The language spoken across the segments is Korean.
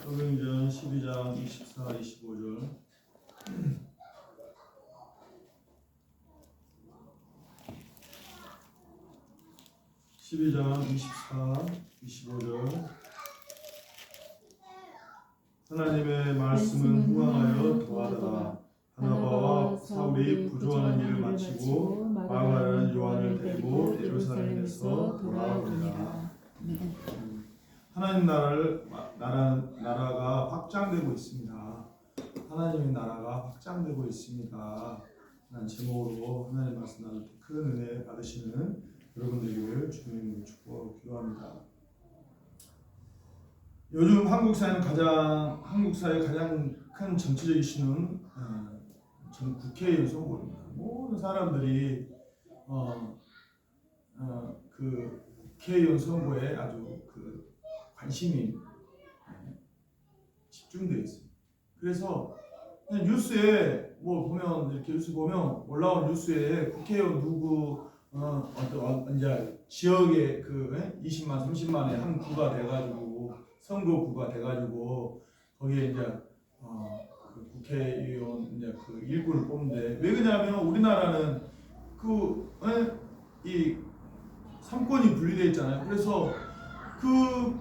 사도행전 12장 24, 25절. (12장 24, 25절) 하나님의 말씀은 후광하여 더하더라. 바나바와 사울이 부조하는 일을 마치고 마가라는 요한을 데리고 예루살렘에서 돌아오니라. 하나님 나라가 확장되고 있습니다. 하나님의 나라가 확장되고 있습니다. 라는 제목으로 하나님의 말씀 나눌 때 큰 은혜 받으시는 여러분들을 주님으로 축복하고 기도합니다. 요즘 한국 사회의 가장 큰 정치적 이슈는 전 국회의원 선거입니다. 모든 사람들이 그 국회의원 선거에 아주 그 관심이 집중되어 있습니다. 그래서 뉴스에 보면 이렇게 뉴스 보면 올라온 뉴스에 국회의원 누구 이제 지역에 그 20만 30만의 한 구가 돼가지고 선거구가 돼가지고 거기에 이제 그 국회의원 이제 그 일꾼을 뽑는데 왜 그러냐면 우리나라는 이 삼권이 분리되어 있잖아요. 그래서 그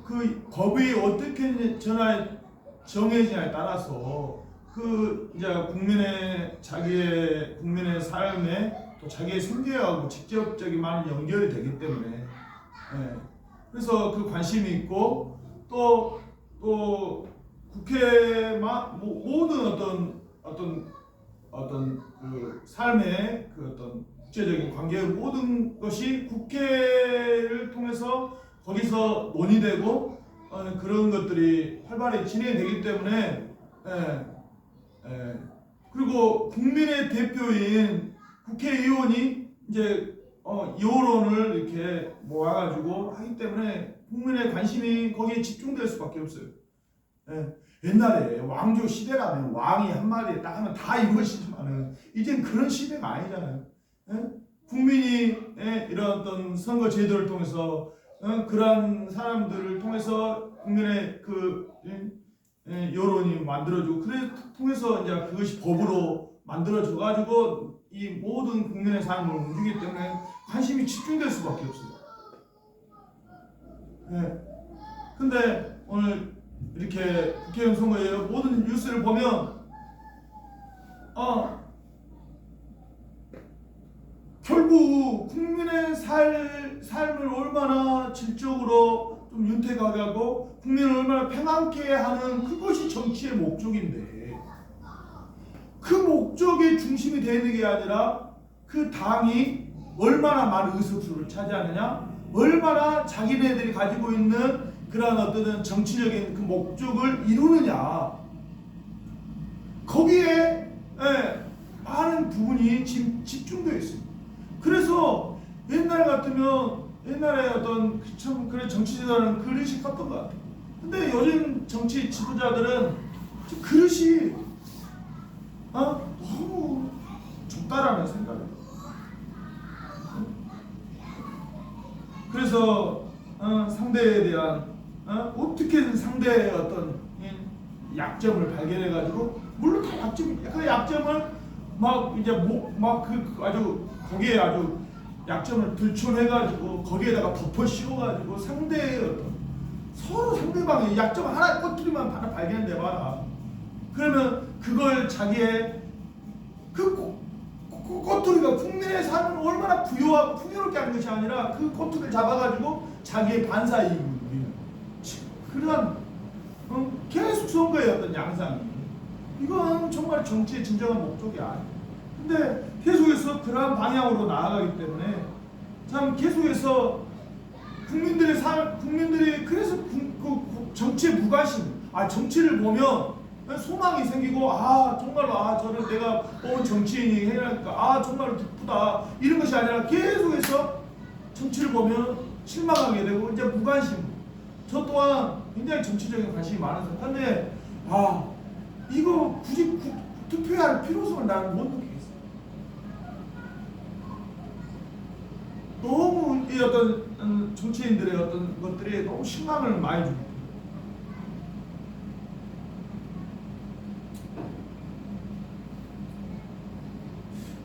법이 어떻게 정해지냐에 따라서 이제 국민의 삶에 또 자기의 생계하고 직접적인 많은 연결이 되기 때문에 그래서 그 관심이 있고 또 국회만 모든 어떤 그 삶의 그 어떤 국제적인 관계 모든 것이 국회를 통해서 거기서 논의되고 그런 것들이 활발히 진행되기 때문에 그리고 국민의 대표인 국회의원이 이제 여론을 이렇게 모아가지고 하기 때문에 국민의 관심이 거기에 집중될 수밖에 없어요. 옛날에 왕조 시대라면 왕이 한마디에 딱 하면 다 이루어지지만은 이젠 그런 시대가 아니잖아요. 국민이 이런 어떤 선거 제도를 통해서 그런 사람들을 통해서 국민의 그 여론이 만들어지고 그래 통해서 이제 그것이 법으로 만들어져 가지고 이 모든 국민의 삶을 움직이기 때문에 관심이 집중될 수밖에 없어요. 근데 오늘 이렇게 국회의원 선거에 모든 뉴스를 보면 결국 국민의 삶을 얼마나 질적으로 좀 윤택하게 하고 국민을 얼마나 평안케 하는 그것이 정치의 목적인데 그 목적의 중심이 되는 게 아니라 그 당이 얼마나 많은 의석수를 차지하느냐, 얼마나 자기네들이 가지고 있는 그러한 어떤 정치적인 그 목적을 이루느냐, 거기에 많은 부분이 지금 집중되어 있습니다. 그래서 옛날 같으면 옛날에 어떤 참 그래 정치 지도자는 그릇이 컸던 것 같아요. 근데 요즘 정치 지도자들은 그릇이 너무 좁다라는 생각이에요. 그래서 상대에 대한 어떻게든 상대의 어떤 약점을 발견해가지고 물론 다 약점이에요. 그 약점을 막 이제 아주 거기에 아주 약점을 들춰내가지고 거기에다가 덮어 씌워가지고 상대의 어떤 서로 상대방의 약점 하나 꼬투리만 하나 발견해봐라. 그러면 그걸 자기의 그 꼬투리가 국민의 삶을 얼마나 부유하고 풍요롭게 하는 것이 아니라 그 꼬투리를 잡아가지고 자기의 반사이익을 누리는 그런 계속 선거의 어떤 양상이 이건 정말 정치의 진정한 목적이 아니에요. 근데 계속해서 그러한 방향으로 나아가기 때문에 참 계속해서 국민들이 그래서 정치의 무관심, 정치를 보면 소망이 생기고 정말로 저를 내가 뽑은 정치인이 해라니까 정말로 기쁘다 이런 것이 아니라 계속해서 정치를 보면 실망하게 되고 이제 무관심. 저 또한 굉장히 정치적인 관심이 많아서 근데 이거 굳이 투표할 필요성을 나는 못 느끼겠어. 너무 이 어떤 정치인들의 어떤 것들이 너무 실망을 많이 줍니다.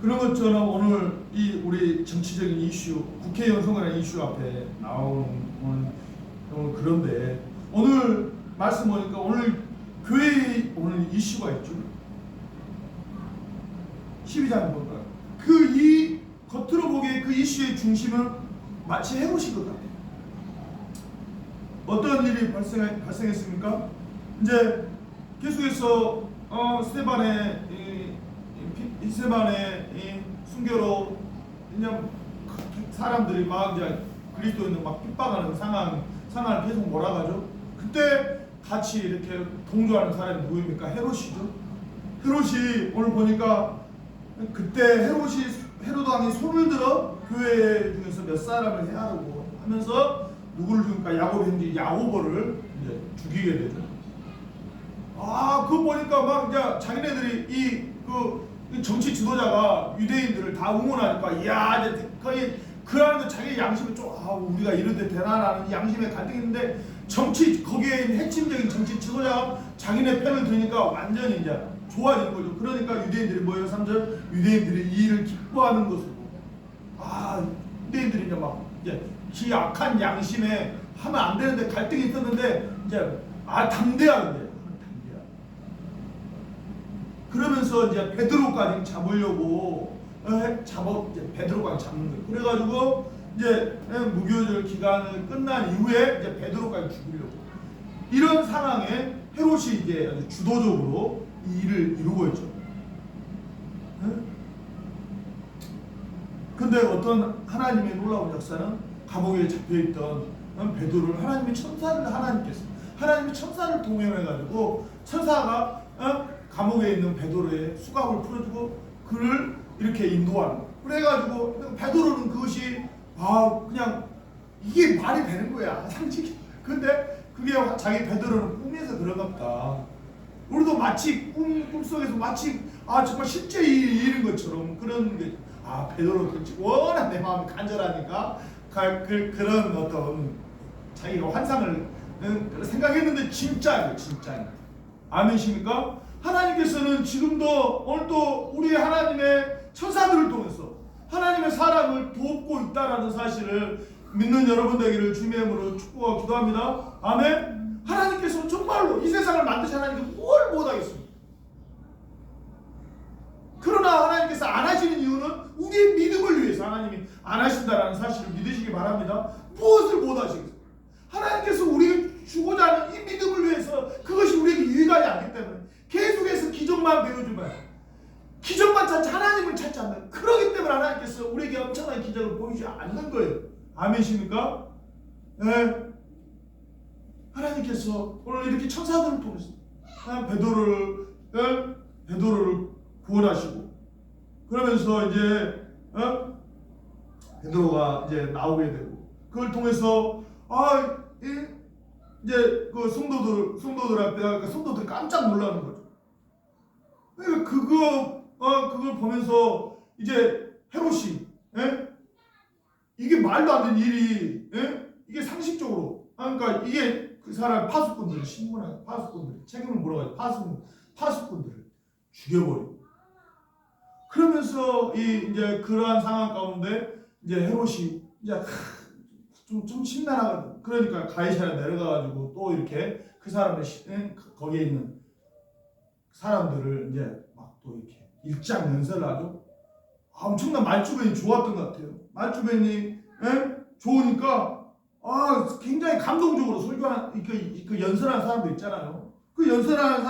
그런 것처럼 오늘 이 우리 정치적인 이슈, 국회의원 선거라는 이슈 앞에 나오는 오늘 그런데 오늘 말씀 보니까 오늘 교회에 오늘 이슈가 있죠. 12장 볼까요? 이 겉으로 보기에 그 이슈의 중심은 마치 헤롯인 것 같아요. 어떤 일이 발생했습니까? 이제 계속해서 스데반의 순교로 그냥 사람들이 막 이제 그리스도인을 막 핍박하는 상황을 계속 몰아가죠. 그때 같이 이렇게 동조하는 사람이 누구입니까? 헤롯이죠. 헤롯이 오늘 보니까 그때 헤롯 왕이 손을 들어 교회 중에서 몇 사람을 해하려고 하면서 누구를 죽일까? 야곱의 형제 야고보를 이제 죽이게 되죠. 그거 보니까 막 이제 자기네들이 그 정치 지도자가 유대인들을 다 응원하니까 이야 이제 거의 그 안에도 자기 양심이 좀 우리가 이런데 되나라는 양심의 갈등이 있는데 거기에 있는 핵심적인 정치 지도자가 자기네 편을 드니까 완전히 이제 좋아지는 거죠. 그러니까 유대인들이 뭐예요? 3절 유대인들이 이 일을 기뻐하는 것으로 유대인들이 이제 지 악한 양심에 하면 안 되는데 갈등이 있었는데 이제 담대하게 그러면서 이제 베드로까지 잡으려고 이제 베드로까지 잡는 거예요. 그래가지고 이제 무교절 기간을 끝난 이후에 이제 베드로까지 죽이려고 이런 상황에 헤롯이 이제 아주 주도적으로 이 일을 이루고 있죠. 근데 어떤 하나님의 놀라운 역사는 감옥에 잡혀있던 베드로를 하나님의 천사를 동행해가지고 천사가 감옥에 있는 베드로의 수갑을 풀어주고 그를 이렇게 인도하는 거예요. 그래가지고 베드로는 그것이 그냥 이게 말이 되는 거야 상식이. 근데 그게 자기 베드로는 꿈에서 그런가 보다. 우리도 마치 꿈속에서 마치 정말 실제 일인 것처럼 그런 게 베드로 워낙 내 마음이 간절하니까 그런 어떤 자기가 환상을 생각했는데 진짜예요. 아멘이십니까? 하나님께서는 지금도 오늘도 우리 하나님의 천사들을 통해서 하나님의 사람을 돕고 있다라는 사실을 믿는 여러분 되기를 주님의 이름으로 축복하고 기도합니다. 아멘. 하나님께서 정말로 이 세상을 만드신 하나님께 뭘 못하겠습니까? 그러나 하나님께서 안 하시는 이유는 우리의 믿음을 위해서 하나님이 안 하신다라는 사실을 믿으시기 바랍니다. 무엇을 못하시겠어요? 하나님께서 우리가 주고자 하는 이 믿음을 위해서 그것이 우리에게 유익하지 않기 때문에 계속해서 기적만 배워주면 기적만 찾지 하나님을 찾지 않는 그러기 때문에 하나님께서 우리에게 엄청난 기적을 보이지 않는 거예요. 아멘이십니까? 네. 하나님께서 오늘 이렇게 천사들을 통해서 베드로를 구원하시고 그러면서 이제 베드로가 이제 나오게 되고 그걸 통해서 이제 그 성도들한테 성도들이 깜짝 놀라는 거죠. 그러니까 그걸 보면서 이제 헤롯이 이게 말도 안 되는 일이 이게 상식적으로 그러니까 이게 그 사람 파수꾼들을 신문하고 파수꾼들이 책임을 물어가지고 파수꾼들을 죽여버리고 그러면서 이제 그러한 상황 가운데 이제 헤롯이 이제 좀 심란하거든. 그러니까 가이사랴 내려가가지고 또 이렇게 그 사람의 거기에 있는 사람들을 이제 막 또 이렇게 일장연설을 하죠. 엄청난 말주변이 좋았던 것 같아요. 말주변이 좋으니까 굉장히 감동적으로 설교하는 그 연설하는 사람들 있잖아요. 그 연설하는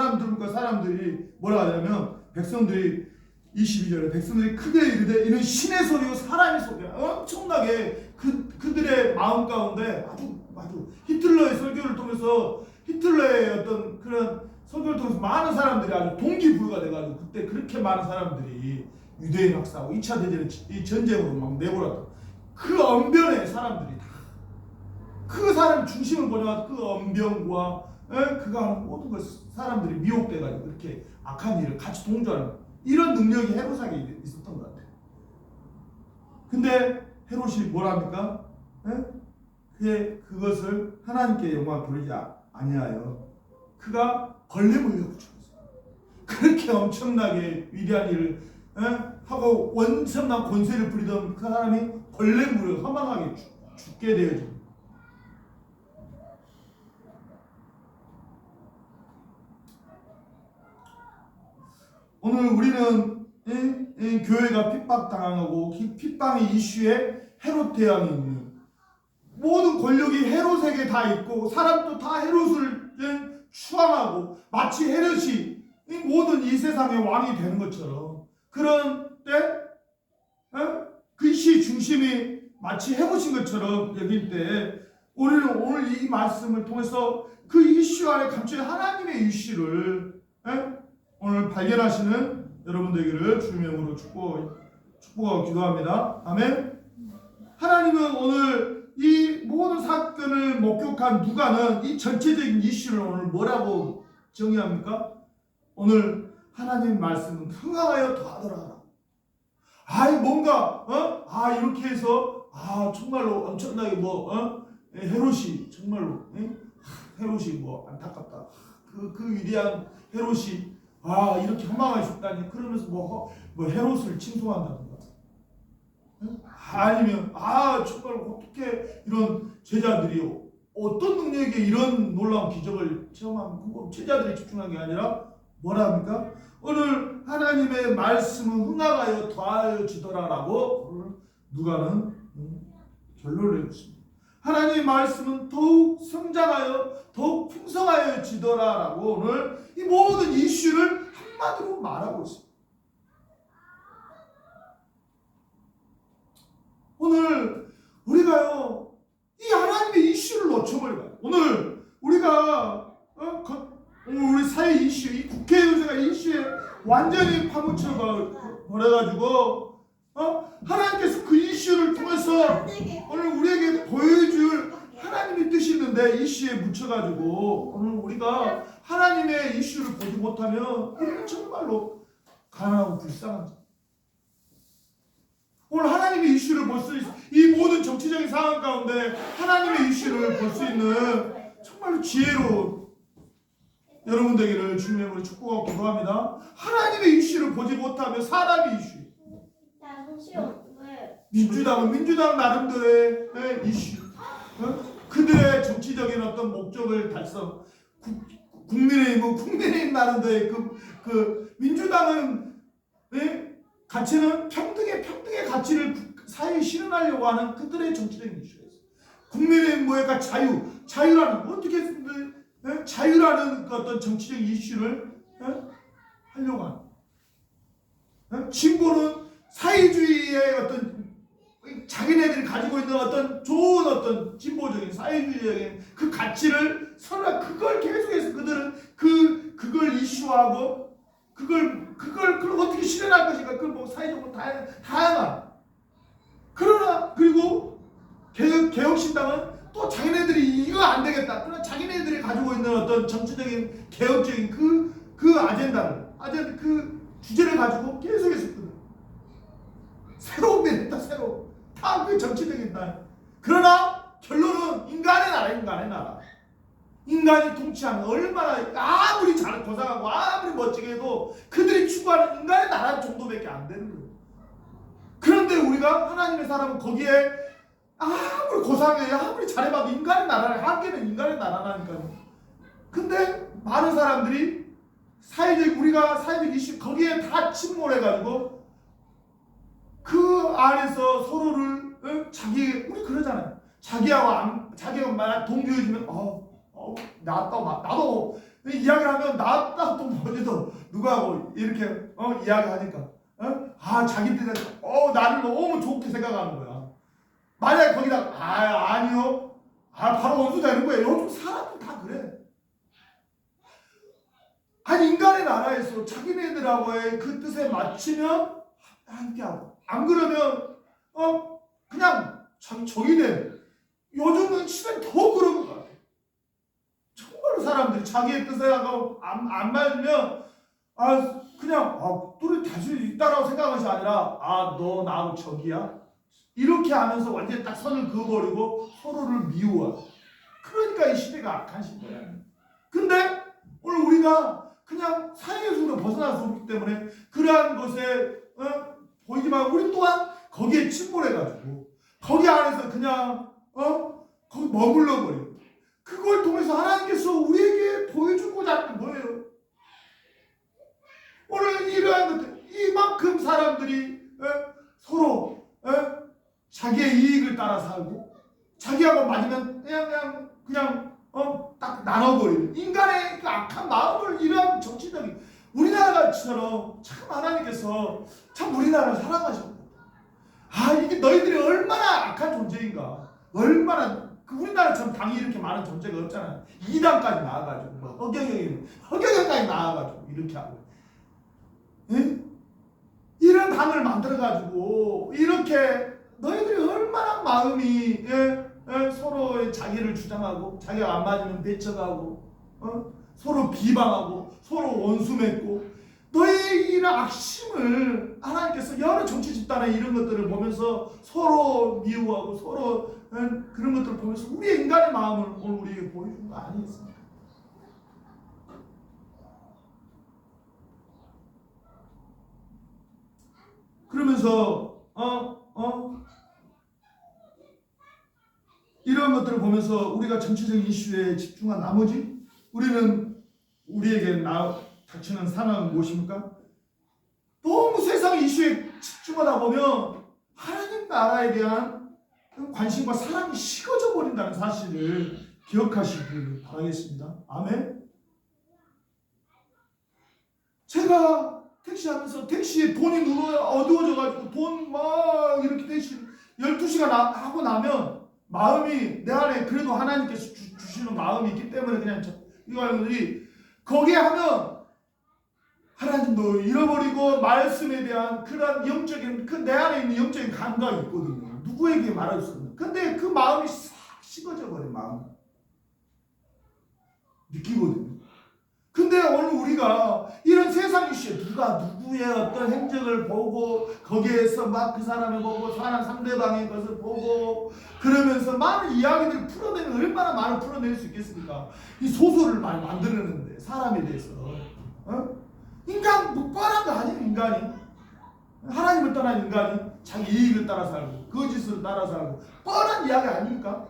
사람들이 뭐라 하냐면 백성들이 22절에 백성들이 크게 이르되 이는 신의 소리요 사람의 소리야. 엄청나게 그들의 마음 가운데 아주 히틀러의 설교를 통해서 히틀러의 어떤 그런 설교를 통해서 많은 사람들이 아주 동기부여가 돼가지고 그때 그렇게 많은 사람들이 유대인 학사하고 2차 대전 이 전쟁으로 막 내버렸다. 그 언변의 사람들이 다 그 사람 중심을 보내서 그 언변과 그가 하는 모든 것 사람들이 미혹돼가지고 그렇게 악한 일을 같이 동조하는 이런 능력이 헤롯에게 있었던 것 같아요. 근데 헤롯이 뭐랍니까? 그것을 하나님께 영광 돌리지 아니하여 그가 벌레 물려고 죽었어요. 그렇게 엄청나게 위대한 일을 하고 원천한 권세를 부리던 그 사람이 벌레 물에 사망하게 죽게 되어져. 오늘 우리는 교회가 핍박당하고 핍박의 이슈에 헤롯 대왕이 있는, 모든 권력이 헤롯에게 다 있고 사람도 다 헤롯을 추앙하고 마치 헤롯이 이 모든 이 세상의 왕이 되는 것처럼, 그런 때 그 이슈의 중심이 마치 헤롯인 것처럼 여길 때, 우리는 오늘 이 말씀을 통해서 그 이슈 안에 감춰진 하나님의 이슈를 오늘 발견하시는 여러분 되기를 주님의 이름으로 축복하고 기도합니다. 아멘. 하나님은 오늘 이 모든 사건을 목격한 누가는 이 전체적인 이슈를 오늘 뭐라고 정의합니까? 오늘 하나님 말씀은 흥하여 더하더라. 뭔가 이렇게 해서 정말로 엄청나게 헤롯이 정말로 헤롯이 안타깝다. 그 위대한 헤롯이 이렇게 험하게 죽다니, 그러면서 헤롯을 칭송한다든가, 아니면 정말 어떻게 이런 제자들이 어떤 능력에 이런 놀라운 기적을 체험하면 제자들이 집중한 게 아니라 뭐라 합니까? 오늘 하나님의 말씀은 흥하여 더하여지더라라고 누가는 결론을 내렸습니다. 하나님의 말씀은 더욱 성장하여 더욱 풍성하여지더라라고 오늘 이 모든 이슈를 한마디로 말하고 있습니다. 오늘 우리가요, 이 하나님의 이슈를 놓쳐버려요. 오늘 우리가 우리 사회 이슈, 이 국회의원제가 이슈에 완전히 파묻혀 버려가지고 하나님께서 그 이슈를 통해서 오늘 우리에게 보여줄 하나님의 뜻이 있는데 이슈에 묻혀가지고 오늘 우리가 하나님의 이슈를 보지 못하면 우리는 정말로 가난하고 불쌍한 자. 오늘 하나님의 이슈를 볼 수 있어, 이 모든 정치적인 상황 가운데 하나님의 이슈를 볼 수 있는 정말로 지혜로운 여러분 되기를 주님의 이름으로 축복하고 기도합니다. 하나님의 이슈를 보지 못하면 사람의 이슈, 민주당 나름대로의 이슈, 그들의 정치적인 어떤 목적을 달성, 국민의힘 나름대로의 그 민주당은 가치는 평등의 가치를 사회에 실현하려고 하는 그들의 정치적인 이슈가 있어요. 국민의힘 자유라는 어떻게 했는데 자유라는 그 어떤 정치적인 이슈를 하려고 하는, 진보는 사회주의의 어떤 자기네들이 가지고 있는 어떤 좋은 어떤 진보적인 사회주의적인 그 가치를 서로 그걸 계속해서 그들은 그걸 이슈화하고 그걸 어떻게 실현할 것인가, 그걸 사회적으로 다양한. 그러나 그리고 개혁신당은 또 자기네들이 이거 안 되겠다, 그러나 자기네들이 가지고 있는 어떤 정치적인 개혁적인 그 아젠다를 그 주제를 가지고 계속해서 새로운 미래다, 다 그 정치적인 날. 그러나 결론은 인간의 나라. 인간이 통치하는, 얼마나 아무리 잘 고상하고 아무리 멋지게 해도 그들이 추구하는 인간의 나라 정도밖에 안 되는 거예요. 그런데 우리가 하나님의 사람은 거기에 아무리 고상해, 아무리 잘해봐도 인간의 나라를, 한계는 인간의 나라라니까요. 근데 많은 사람들이 우리가 사회적 이슈 거기에 다 침몰해가지고 그 안에서 서로를 우리 그러잖아요. 자기가 만약 동교해지면 나도 이야기를 하면 나도 어디서 누구하고 이렇게 이야기하니까 자기들은 나를 너무 좋게 생각하는 거야. 만약 거기다 아니요, 바로 원수 되는 거예요. 요즘 사람들 다 그래. 아니, 인간의 나라에서 자기네들하고의 그 뜻에 맞추면 함께하고, 안 그러면 그냥 자기 적이네. 요즘은 시대는 더 그런 것 같아. 정말로 사람들이 자기의 뜻에 안 맞으면 그냥 둘이 다시 있다라고 생각한 것이 아니라 너 나하고 적이야? 이렇게 하면서 완전히 딱 선을 그어버리고 서로를 미워해. 그러니까 이 시대가 악한 시대야. 근데 오늘 우리가 그냥 사회에서 벗어날 수 없기 때문에 그러한 것에 보이지만 우리 또한 거기에 침몰해가지고 거기 안에서 그냥 거기 머물러 버려요. 그걸 통해서 하나님께서 우리에게 보여주고자 하는 거예요. 오늘 이러한 것들, 이만큼 사람들이 서로 자기의 이익을 따라 살고 자기하고 맞으면 그냥 딱 나눠버리는 인간의 그 악한 마음을 이러한 정치적인 우리나라처럼 참 하나님께서 참 우리나라를 사랑하셨고, 이게 너희들이 얼마나 악한 존재인가, 얼마나 우리나라처럼 당이 이렇게 많은 존재가 없잖아요. 2당까지 나와가지고 허경영까지 나와가지고 이렇게 하고, 이런 당을 만들어가지고 이렇게 너희들이 얼마나 마음이 서로의 자기를 주장하고 자기가 안 맞으면 배척하고 서로 비방하고 서로 원수 맺고, 너희 이런 악심을 하나님께서 여러 정치 집단의 이런 것들을 보면서 서로 미워하고 서로 그런 것들을 보면서 우리의 인간의 마음을 오늘 우리에게 보여준 거 아니겠습니까? 그러면서 이런 것들을 보면서 우리가 정치적인 이슈에 집중한 나머지 우리는 우리에게 닥치는 상황은 무엇입니까? 너무 세상 이슈에 집중하다 보면 하나님 나라에 대한 관심과 사랑이 식어져 버린다는 사실을 기억하시길 바라겠습니다. 아멘. 제가 택시하면서 택시에 돈이 어두워져가지고 돈 막 이렇게 택시 12시간 하고 나면 마음이 내 안에 그래도 하나님께서 주시는 마음이 있기 때문에 그냥 이거 하는 거기에 하면 하나님도 잃어버리고 말씀에 대한 그런 영적인 내 안에 있는 영적인 감각이 있거든요. 누구에게 말할 수 없는. 근데 그 마음이 싹 식어져 버린 마음 느끼거든요. 근데 오늘 우리가 이런 세상 이슈에 누가 누구의 어떤 행적을 보고 거기에서 막 그 사람을 보고 상대방의 것을 보고 그러면서 많은 이야기들을 풀어내면 얼마나 많이 풀어낼 수 있겠습니까? 이 소설을 많이 만들었는데 사람에 대해서 인간 뭐 뻔한 거 아니에요. 인간이 하나님을 떠난 인간이 자기 이익을 따라 살고 거짓을 따라 살고 뻔한 이야기 아닙니까?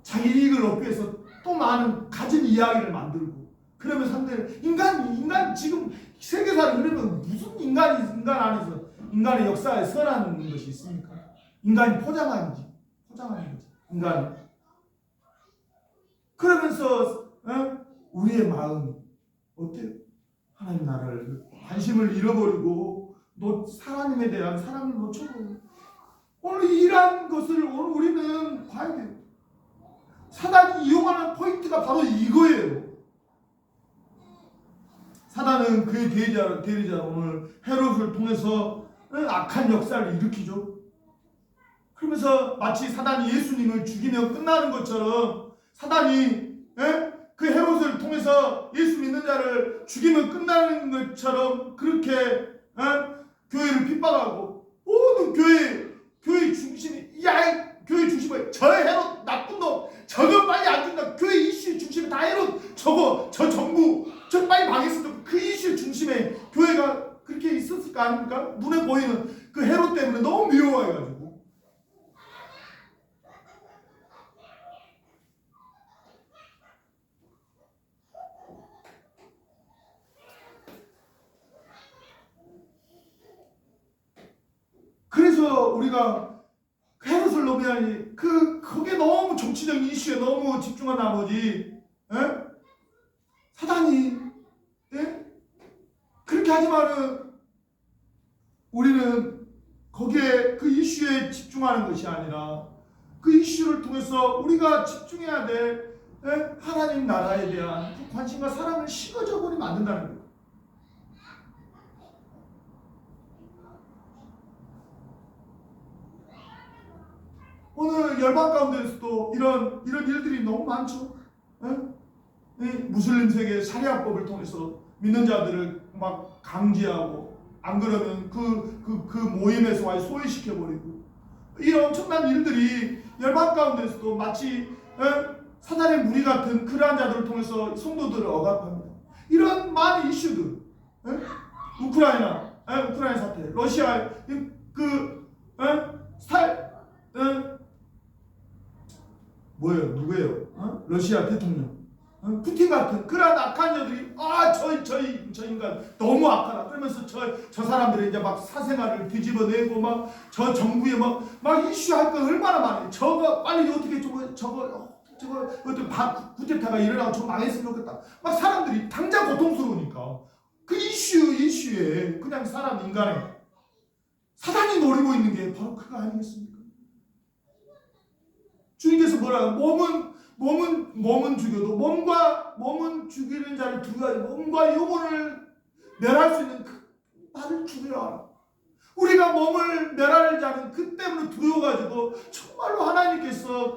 자기 이익을 얻기 위해서 또 많은 가진 이야기를 만들고 그러면 상대를 인간 지금 세계사를 그러면 무슨 인간 안에서 인간의 역사에 선한 것이 있습니까? 인간이 포장하는 거지 인간이. 그러면서 우리의 마음이 어때요? 하나님 나라를 관심을 잃어버리고 하나님에 대한 사랑을 놓쳐버리고 오늘 이러한 것을 오늘 우리는 봐야 돼요. 사단이 이용하는 포인트가 바로 이거예요. 사단은 그의 대리자 오늘 헤롯을 통해서 악한 역사를 일으키죠. 그러면서 마치 사단이 예수님을 죽이면 끝나는 것처럼 사단이 그 헤롯을 통해서 예수 믿는 자를 죽이면 끝나는 것처럼 그렇게 교회를 핍박하고 모든 교회 중심이 교회 중심에 저 헤롯 나쁜 놈 저거 빨리 안 준다. 교회 이슈 중심에 다 헤롯 저 정부 저 빨리 망했으면 그 이슈 중심에 교회가 그렇게 있었을 거 아닙니까? 눈에 보이는 그 헤롯 때문에 너무 미워해가지고 그래서 우리가 헤롯을 너무 그게 너무 정치적인 이슈에 너무 집중한 나머지 사단이 그렇게 하지만은 우리는 거기에 그 이슈에 집중하는 것이 아니라 그 이슈를 통해서 우리가 집중해야 될 하나님 나라에 대한 그 관심과 사랑을 식어져 버리면 안 된다는 거예요. 오늘 열방 가운데서도 이런 일들이 너무 많죠. 무슬림 세계 샤리아법을 통해서 믿는 자들을 막 강제하고 안 그러면 그 모임에서 소외시켜버리고 이런 엄청난 일들이 열방 가운데서도 마치 사단의 무리 같은 그러한 자들을 통해서 성도들을 억압합니다. 이런 많은 이슈들 우크라이나 우크라이나 사태, 러시아 뭐예요? 누구예요? 러시아 대통령 푸틴 같은 그런 악한 자들이 저 인간 너무 악하다 그러면서 저 사람들이 이제 막 사생활을 뒤집어내고 막 저 정부에 막 이슈할 거 얼마나 많아요. 저거 빨리 어떻게 저거 구테타가 일어나고 저 망했으면 좋겠다. 막 사람들이 당장 고통스러우니까 그 이슈에 그냥 사람 인간에 사단이 노리고 있는 게 바로 그거 아니겠습니까? 주님께서 뭐라 몸은 죽여도 몸은 죽이는 자를 두려워하지 몸과 영혼을 멸할 수 있는 그 나를 죽여라. 우리가 몸을 멸할 자는 그 때문에 두려워가지고 정말로 하나님께서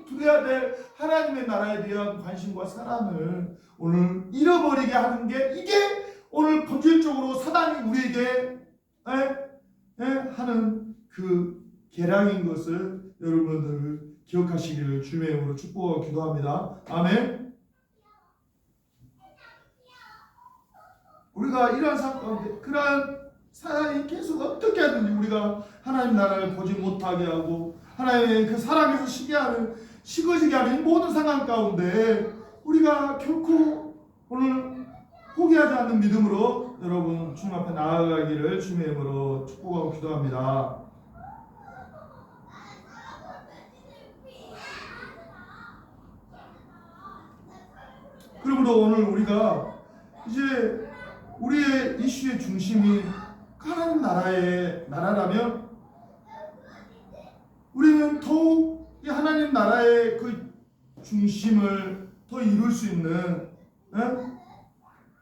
두려워야 될 하나님의 나라에 대한 관심과 사랑을 오늘 잃어버리게 하는 게 이게 오늘 본질적으로 사단이 우리에게 하는 그 계략인 것을 여러분들 기억하시기를 주님의 이름으로 축복하고 기도합니다. 아멘. 우리가 이러한 삶 가운데 그러한 사단이 계속 어떻게 하든지 우리가 하나님 나라를 보지 못하게 하고 하나님의 그 사랑에서 식어지게 하는 이 모든 상황 가운데 우리가 결코 오늘 포기하지 않는 믿음으로 여러분 주님 앞에 나아가기를 주님의 이름으로 축복하고 기도합니다. 그러므로 오늘 우리가 이제 우리의 이슈의 중심이 하나님 나라라면 우리는 더욱 이 하나님 나라의 그 중심을 더 이룰 수 있는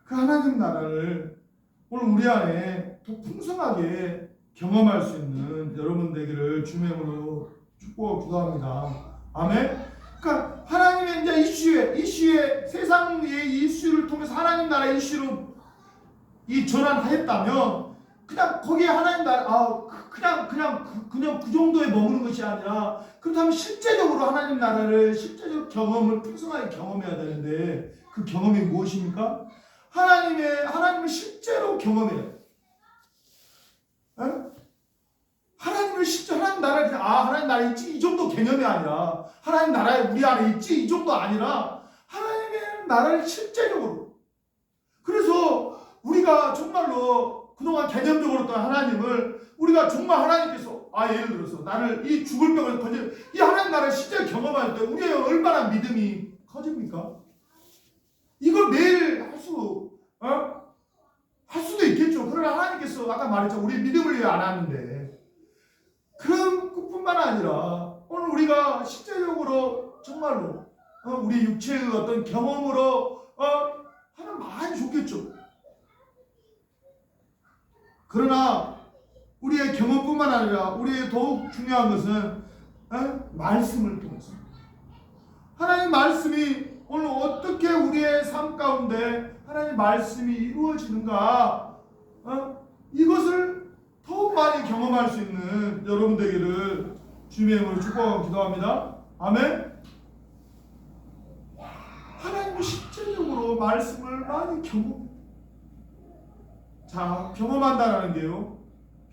그 하나님 나라를 오늘 우리 안에 더 풍성하게 경험할 수 있는 여러분 되기를 주님의 이름으로 축복하고 기도합니다. 아멘. 그러니까 하나님의 이제 이슈에 세상의 이슈를 통해서 하나님 나라의 이슈로 이 전환하였다면 그냥 거기에 하나님 나라 그냥 그 정도에 머무는 것이 아니라 그렇다면 실제적으로 하나님 나라를 실제적 경험을 풍성하게 경험해야 되는데 그 경험이 무엇입니까? 하나님을 실제로 경험해야 돼. 하나님을 실제 하나님 나라에 하나님 나라에 있지 이 정도 개념이 아니라 하나님 나라에 우리 안에 있지 이 정도 아니라 하나님의 나라를 실제적으로 그래서 우리가 정말로 그동안 개념적으로 또 하나님을 우리가 정말 하나님께서 예를 들어서 나를 이 죽을 병을 건져 이 하나님 나라를 실제 경험할 때 우리의 얼마나 믿음이 커집니까? 이걸 매일 할 수도 있겠죠. 그러나 하나님께서 아까 말했죠. 우리 믿음을 위해 안 하는데 그런 것뿐만 아니라 오늘 우리가 실제적으로 정말로 우리 육체의 어떤 경험으로 하면 많이 좋겠죠. 그러나 우리의 경험뿐만 아니라 우리의 더욱 중요한 것은 말씀을 통해서 하나님 말씀이 오늘 어떻게 우리의 삶 가운데 하나님 말씀이 이루어지는가 이것을 더욱 많이 경험할 수 있는 여러분 되기를 주님의 이름으로 축복하고 기도합니다. 아멘. 하나님은 실제적으로 말씀을 많이 경험한다는 게요.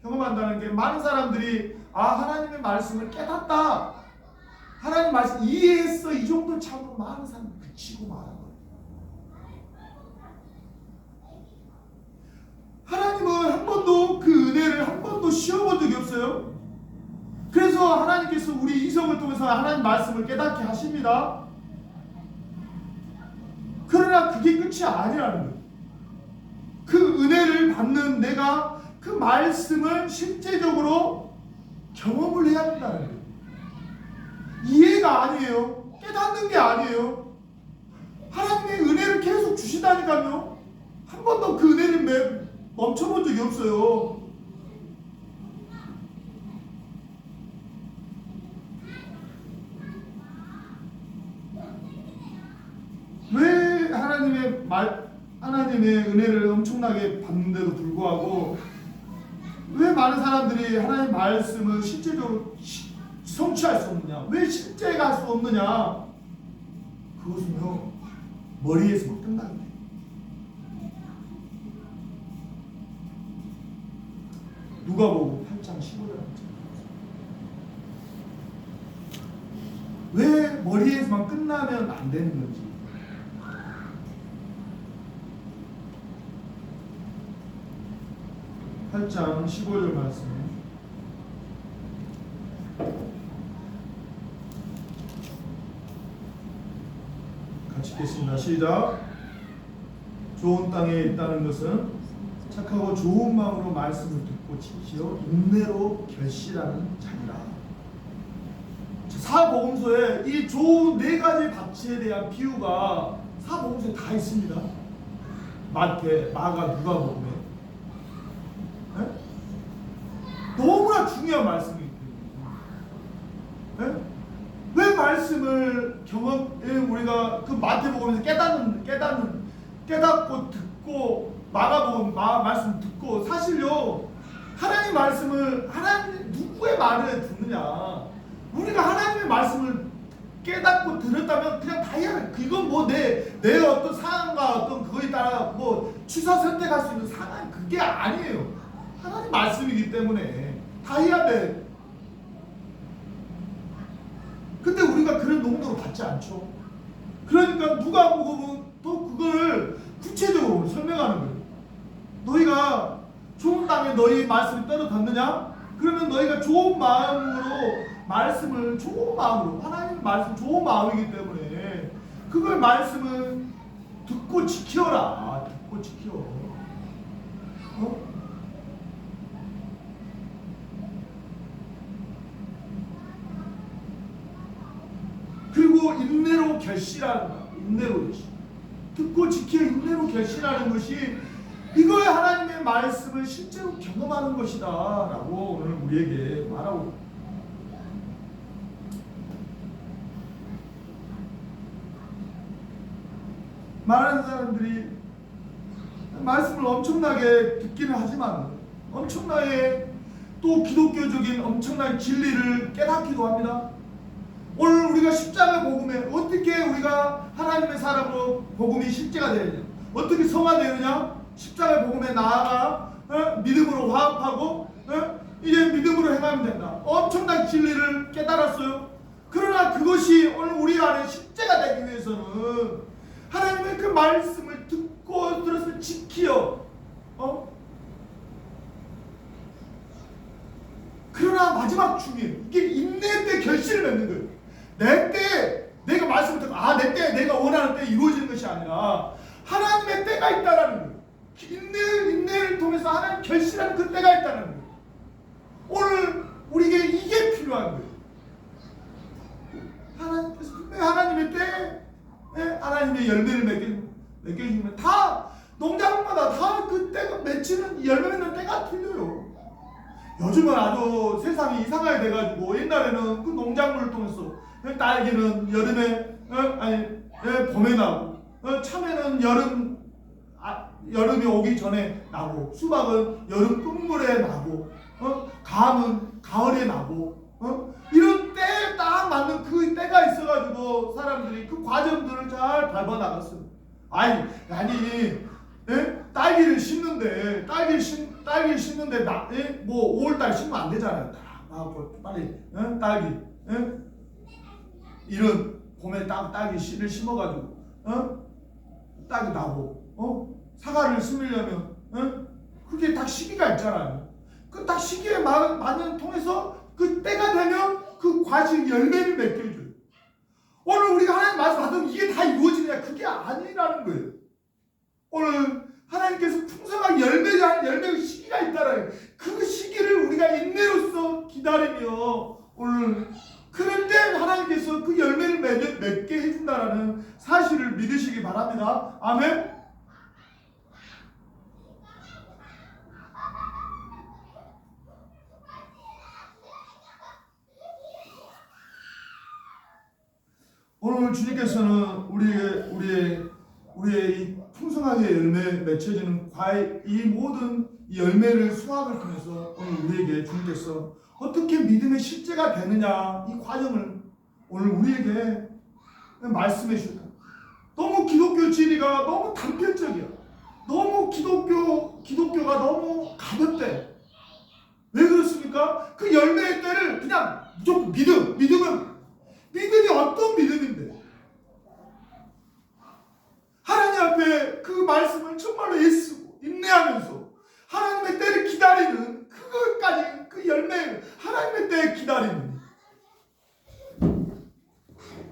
경험한다는 게 많은 사람들이 하나님의 말씀을 깨닫다. 하나님 말씀 이해했어. 이 정도 참으로 많은 사람들이 그치고 말한 거예요. 하나님은 한 번도 그 은혜를 한 번도 쉬어본 적이 없어요. 그래서 하나님께서 우리 이성을 통해서 하나님 말씀을 깨닫게 하십니다. 그러나 그게 끝이 아니라는 거예요. 그 은혜를 받는 내가 그 말씀을 실제적으로 경험을 해야 된다는 거예요. 이해가 아니에요. 깨닫는 게 아니에요. 하나님의 은혜를 계속 주시다니까요. 한 번도 그 은혜를 멈춰본 적이 없어요. 왜 하나님의 은혜를 엄청나게 받는데도 불구하고 왜 많은 사람들이 하나님의 말씀을 실제적으로 성취할 수 없느냐? 왜 실제가 할 수 없느냐? 그것은요 머리에서 끝나게 돼요. 누가복음 8장 15절. 왜 머리에서만 끝나면 안 되는 건지. 팔 장 15절 말씀. 같이 읽겠습니다. 시작. 좋은 땅에 있다는 것은 착하고 좋은 마음으로 말씀을 듣고 지키어 인내로 결실하는 자니라. 사복음서에 이 좋은 네 가지 가치에 대한 비유가 사복음서에 다 있습니다. 마태, 마가, 누가복음에. 너무나 중요한 말씀이기 때문에. 왜 말씀을 우리가 그 마태복음에서 깨닫고 듣고 마가복음 말씀 듣고 사실요 하나님 말씀을 하나님 누구의 말을 듣느냐? 우리가 하나님의 말씀을 깨닫고 들었다면 그냥 다 해야 돼. 그건 뭐 내 어떤 상황과 어떤 그거에 따라 뭐 취사 선택할 수 있는 상황 그게 아니에요. 하나님 말씀이기 때문에 다 해야 돼. 근데 우리가 그런 농도로 받지 않죠. 그러니까 누가복음은 또 그걸 구체적으로 설명하는 거예요. 너희가 좋은 땅에 너희 말씀이 떨어졌느냐? 그러면 너희가 좋은 마음으로 말씀을 좋은 마음으로 하나님 말씀 좋은 마음이기 때문에 그걸 말씀을 듣고 지켜라. 듣고 지켜. 그리고 인내로 결실한다. 인내로 결실. 듣고 지켜 인내로 결실하는 것이 이거의 하나님의 말씀을 실제로 경험하는 것이다 라고 오늘 우리에게 말하고 있습니다. 많은 사람들이 말씀을 엄청나게 듣기는 하지만 엄청나게 또 기독교적인 엄청난 진리를 깨닫기도 합니다. 오늘 우리가 십자가 복음에 어떻게 우리가 하나님의 사람으로 복음이 실제가 되느냐, 어떻게 성화되느냐, 십자가 복음에 나아가 믿음으로 화합하고 이제 믿음으로 행하면 된다. 엄청난 진리를 깨달았어요. 그러나 그것이 오늘 우리 안에 실제가 되기 위해서는 하나님의 그 말씀을 듣고 들었을 지키어 그러나 마지막 중에 이게 인내 때 결실을 맺는 거예요. 내 때 내가 말씀을 듣고 내 때 내가 원하는 때 이루어지는 것이 아니라 하나님의 때가 있다라는 거예요. 인내를 통해서 하나님 결실하는 그 때가 있다는 거예요. 오늘 우리에게 이게 필요한 거예요. 하나님께서 분명히 하나님의 때 하나님의 열매를 맺겨주면 다 농작물마다 다 그 때가 맺히는 열매 맺는 때가 틀려요. 요즘은 아주 세상이 이상하게 돼가지고 옛날에는 그 농작물을 통해서 딸기는 여름에 봄에 나고 참외는 여름이 오기 전에 나고 수박은 여름 끝물에 나고 감은 가을에 나고 이런 때에 딱 맞는 그 때가 있어가지고 사람들이 그 과정들을 잘 밟아 나갔어요. 아니 딸기를 심는데 뭐 5월달 심으면 안 되잖아요. 빨리 딸기 이런 봄에 딸기 씨를 심어가지고 딸기 나고 사과를 심으려면 그게 딱 시기가 있잖아요. 그 딱 시기에 맞는 통해서 그 때가 되면 그 과실 열매를 맺겨줘요. 오늘 우리가 하나님 말씀 받으면 이게 다 이루어지느냐? 그게 아니라는 거예요. 오늘 하나님께서 풍성한 열매의 시기가 있다라는 그 시기를 우리가 인내로서 기다리며 오늘 그럴 때 하나님께서 그 열매를 맺게 해준다라는 사실을 믿으시기 바랍니다. 아멘. 오늘 주님께서는 우리의 이 풍성하게 열매 맺혀지는 이 모든 열매를 수확을 통해서 오늘 우리에게 주님께서 어떻게 믿음의 실제가 되느냐 이 과정을 오늘 우리에게 말씀해 주셨다. 너무 기독교 진리가 너무 단편적이야. 너무 기독교가 너무 가볍대. 왜 그렇습니까? 그 열매의 때를 그냥 무조건 믿음이 어떤 믿음인데? 하나님 앞에 그 말씀을 정말로 애쓰고 인내하면서 하나님의 때를 기다리는 그것까지 그 열매 하나님의 때에 기다리는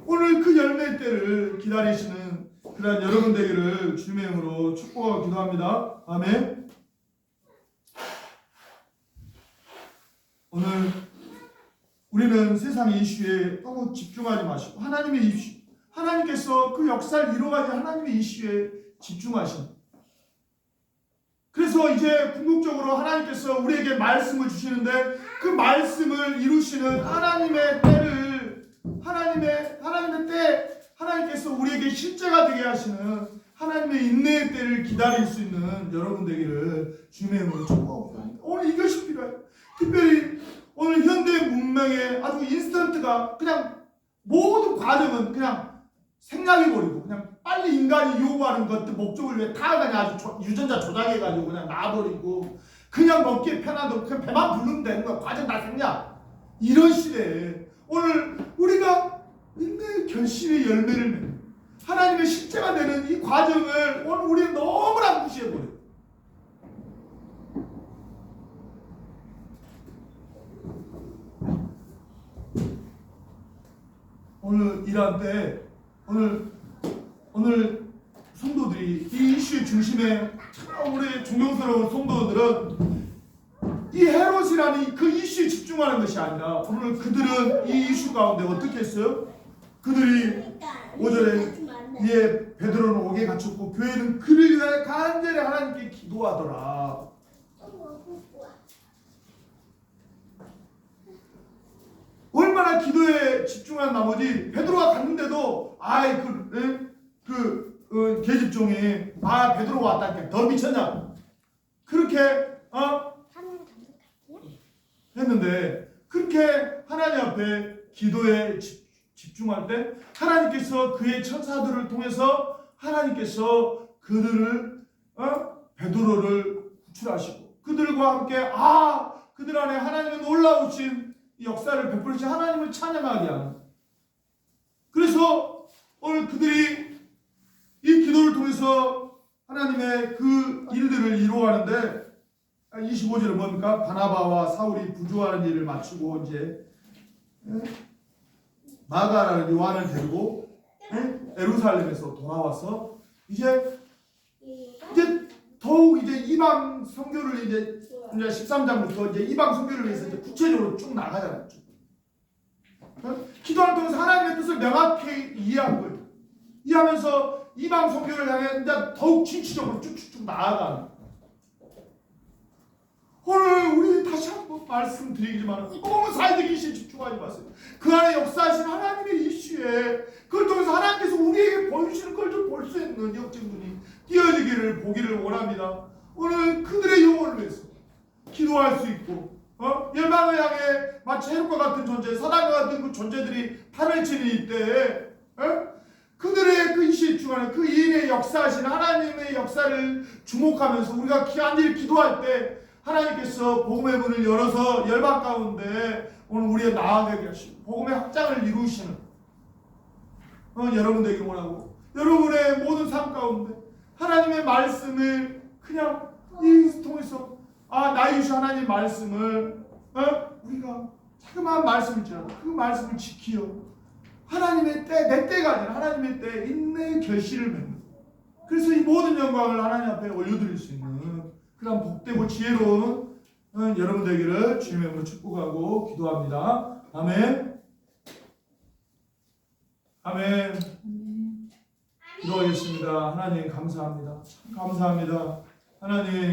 오늘 그 열매의 때를 기다리시는 그러한 여러분 되기를 주님의 이름으로 축복하고 기도합니다. 아멘. 오늘 우리는 세상의 이슈에 너무 집중하지 마시고 하나님의 이슈, 하나님께서 그 역사를 이루어가지 하나님의 이슈에 집중하신. 그래서 이제 궁극적으로 하나님께서 우리에게 말씀을 주시는데 그 말씀을 이루시는 하나님의 때를 하나님의 때 하나님께서 우리에게 실제가 되게 하시는 하나님의 인내의 때를 기다릴 수 있는 여러분 되기를 주님의 이름으로 축복합니다. 오늘 이것이 필요해요. 특별히 오늘 현대 문명의 아주 인스턴트가 그냥 모든 과정은 그냥 생략해버리고 그냥 빨리 인간이 요구하는 것들 목적을 위해 다 그냥 아주 유전자 조작해가지고 그냥 놔버리고 그냥 먹기에 편하도록 그냥 배만 부르면 되는 거야. 과정 다 생략. 이런 시대에 오늘 우리가 인내의 결실의 열매를 맺는 하나님의 실제가 되는 이 과정을 오늘 우리는 너무나 무시해버려요. 오늘 일할 때 오늘 성도들이 이 이슈의 중심에 우리 존경스러운 성도들은 이 헤롯이라는 그 이슈에 집중하는 것이 아니라 오늘 그들은 이 이슈 가운데 어떻게 했어요? 그들이 5절에 이에 베드로는 옥에 갇혔고 교회는 그를 위하여 간절히 하나님께 기도하더라. 얼마나 기도에 집중한 나머지 베드로가 갔는데도 계집종이 베드로가 왔다니까 더 미쳤냐 그렇게 했는데 그렇게 하나님 앞에 기도에 집중할 때 하나님께서 그의 천사들을 통해서 하나님께서 그들을 베드로를 구출하시고 그들과 함께 그들 안에 하나님의 놀라우신 역사를 베풀으신 하나님을 찬양하게 하는. 그래서 오늘 그들이 이 기도를 통해서 하나님의 그 일들을 이루어가는데 25절은 뭡니까? 바나바와 사울이 부조하는 일을 마치고 이제 마가라는 요한을 데리고 예루살렘에서 돌아와서 이제 더욱 이제 이방 선교를 이제 13장부터 이제 이방 선교를 위해서 이제 구체적으로 쭉 나가잖아요. 기도를 통해서 하나님의 뜻을 명확히 이해한 거예요. 이해하면서 이방 선교를 향해 이제 더욱 진취적으로 쭉쭉쭉 나아가는. 오늘 우리 다시 한번 말씀드리지만 너무 사회적 이슈에 집중하지 마세요. 그 안에 역사하신 하나님의 이슈에 그걸 통해서 하나님께서 우리에게 보여주시는 걸 좀 볼 수 있는 역증분이 띄어지기를 보기를 원합니다. 오늘 그들의 영혼을 위해서 기도할 수 있고 열방을 향해 마치 헤롯과 같은 존재, 사단과 같은 그 존재들이 판을 치는 이때에 그들의 그 이슈에 집중하는 그 이인의 역사하신 하나님의 역사를 주목하면서 우리가 간절히 기도할 때 하나님께서 복음의 문을 열어서 열방 가운데 오늘 우리의 나아가게 하시고 복음의 확장을 이루시는 여러분 되길 원하고 여러분의 모든 삶 가운데 하나님의 말씀을 그냥 이 통해서 나의 이슈 하나님의 말씀을 우리가 자그마한 말씀이지만 그 말씀을 지키어 하나님의 때, 내 때가 아니라 하나님의 때 인내의 결실을 맺는 그래서 이 모든 영광을 하나님 앞에 올려드릴 수 있는 그런 복되고 지혜로운 여러분 되기를 주님의 이름으로 축복하고 기도합니다. 아멘. 아멘. 기도하겠습니다. 하나님 감사합니다. 감사합니다. 하나님